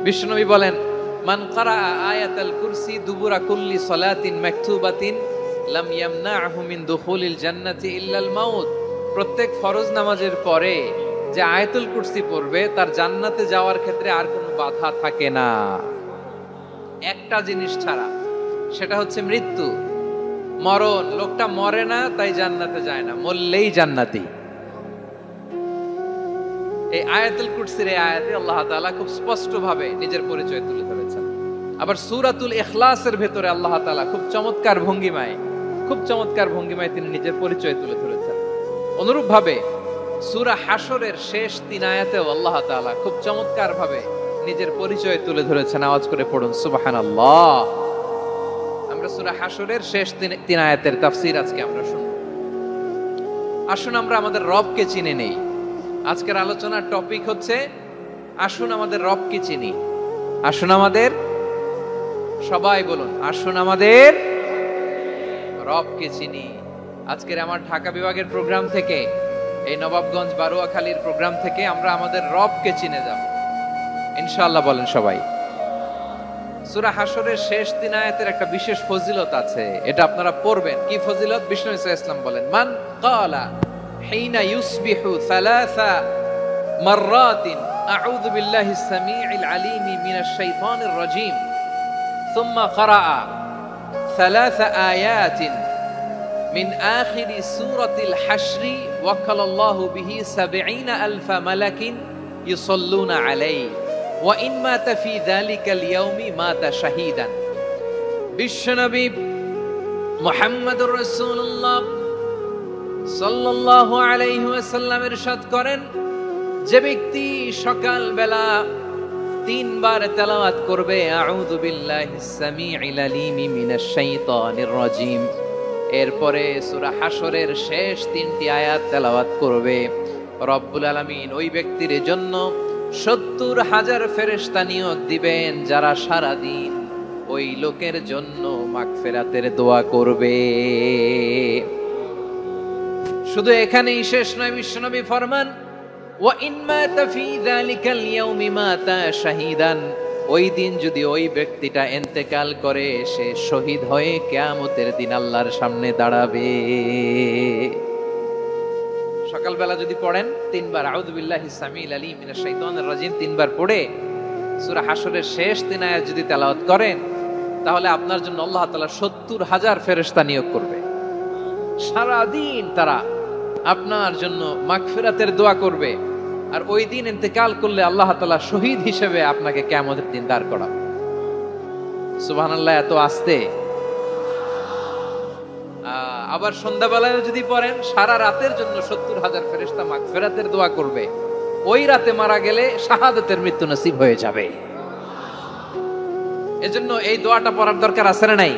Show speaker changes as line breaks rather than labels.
বিশ্বনবী বলেন, মান ক্বারাআ আয়াতাল কুরসি দুবুরা কুল্লি সালাতিন মাকতুবাতিন লাম ইয়ামনাহু মিন দুখুলিল জান্নাতি ইল্লাল মাউত। প্রত্যেক ফরজ নামাজের পরে যে আয়াতুল কুরসি পড়বে তার জান্নাতে যাওয়ার ক্ষেত্রে আর কোনো বাধা থাকে না, একটা জিনিস ছাড়া, সেটা হচ্ছে মৃত্যু, মরণ। লোকটা মরে না তাই জান্নাতে যায় না, মরলেই জান্নাতি। এই আয়াতুল কুরসির এই আয়াতে আল্লাহ তাআলা খুব স্পষ্ট ভাবে নিজের পরিচয় তুলে ধরেছেন। আবার সূরাতুল ইখলাসের ভেতরে আল্লাহ তাআলা খুব চমৎকার ভঙ্গিমায় তিনি নিজের পরিচয় তুলে ধরেছেন। অনুরূপ ভাবে সূরা হাশরের শেষ 3 আয়াতেও আল্লাহ তাআলা খুব চমৎকার ভাবে নিজের পরিচয় তুলে ধরেছেন। আওয়াজ করে পড়ুন সুবহানাল্লাহ। আমরা সূরা হাশরের শেষ 3 আয়াতের তাফসীর আজকে আমরা শুনব। আসুন আমরা আমাদের রবকে চিনে নেই। আজকের আলোচনার টপিক হচ্ছে আসুন আমাদের রবকে চিনি। আসুন আমাদের, সবাই বলুন, আসুন আমাদের রবকে চিনি। আজকের আমার ঢাকা বিভাগের প্রোগ্রাম থেকে, এই নবাবগঞ্জ বারুয়াখালীর প্রোগ্রাম থেকে আমরা আমাদের রবকে চিনে যাব ইনশাআল্লাহ। বলেন সবাই। সূরা হাশরের শেষ 3 আয়াতের একটা বিশেষ ফজিলত আছে, এটা আপনারা পড়বেন। কি ফজিলত? বিষ্ণু সাল্লাল্লাহু আলাইহি ওয়াসাল্লাম বলেন, মান ক্বালা হিনা ইউসবিহু সালাসা মাররাতিন আউযু বিল্লাহিস সামিউল আলিম মিনাশ শাইতানির রাজীম সুম্মা ক্বারাআ সালাসা আয়াতিন মিন আখিরি সূরাতিল হাশরি ওয়াক্কালাল্লাহু বিহি ৭০,০০০ মালাকিন ইউসাল্লুনা আলাইহি ওয়া ইন মাতা ফি যালিকাল ইয়াউমি মাতা শাহীদান। বিশ্বনবী মুহাম্মদুর রাসূলুল্লাহ সাল্লাল্লাহু আলাইহি ওয়াসাল্লাম ইরশাদ করেন, যে ব্যক্তি সকাল বেলা 3 বার তেলাওয়াত করবে আউযু বিল্লাহিস সামিউল আলিম মিনাশ শাইতানির রাজীম, এরপরে সূরা হাশরের শেষ 3টি আয়াত তেলাওয়াত করবে, রব্বুল আলামিন ওই ব্যক্তির জন্য ৭০,০০০ ফেরেশতা নিয়োগ দিবেন যারা সারা দিন ওই লোকের জন্য মাগফিরাতের দোয়া করবে। শুধু এখানেই শেষ নয়, বিশ্বনবী ফরমান, ওয়া ইন মাতা ফি যালিকাল ইয়াউমি মাতা শাহীদান, ওই দিন যদি ওই ব্যক্তিটা ইন্তেকাল করে সে শহীদ হয়ে কিয়ামতের দিন আল্লাহর সামনে দাঁড়াবে। সকালবেলা যদি পড়েন 3 বার আউযু বিল্লাহিস সামিউল আলিম মিনাশ শাইতানির রাজীম 3 বার পড়ে সূরা হাশরের শেষ 3 আয়াত যদি তেলাওয়াত করেন, তাহলে আপনার জন্য আল্লাহ তাআলা ৭০,০০০ ফেরেশতা নিয়োগ করবে। সারা দিন তারা আপনার জন্য মাগফিরাতের দোয়া করবে, আর ওই দিন ইন্তেকাল করলে আল্লাহ তাআলা শহীদ হিসেবে আপনাকে কিয়ামতের দিন দাঁড় করাবে। সুবহানাল্লাহ। এত আস্তে। আবার সন্ধ্যাবেলায় যদি পড়েন, সারা রাতের জন্য ৭০,০০০ ফেরেশতা মাগফিরাতের দোয়া করবে। ওই রাতে মারা গেলে শাহাদাতের মৃত্যু নসিব হয়ে যাবে। এজন্য এই দোয়াটা পড়ার দরকার আছে না নাই?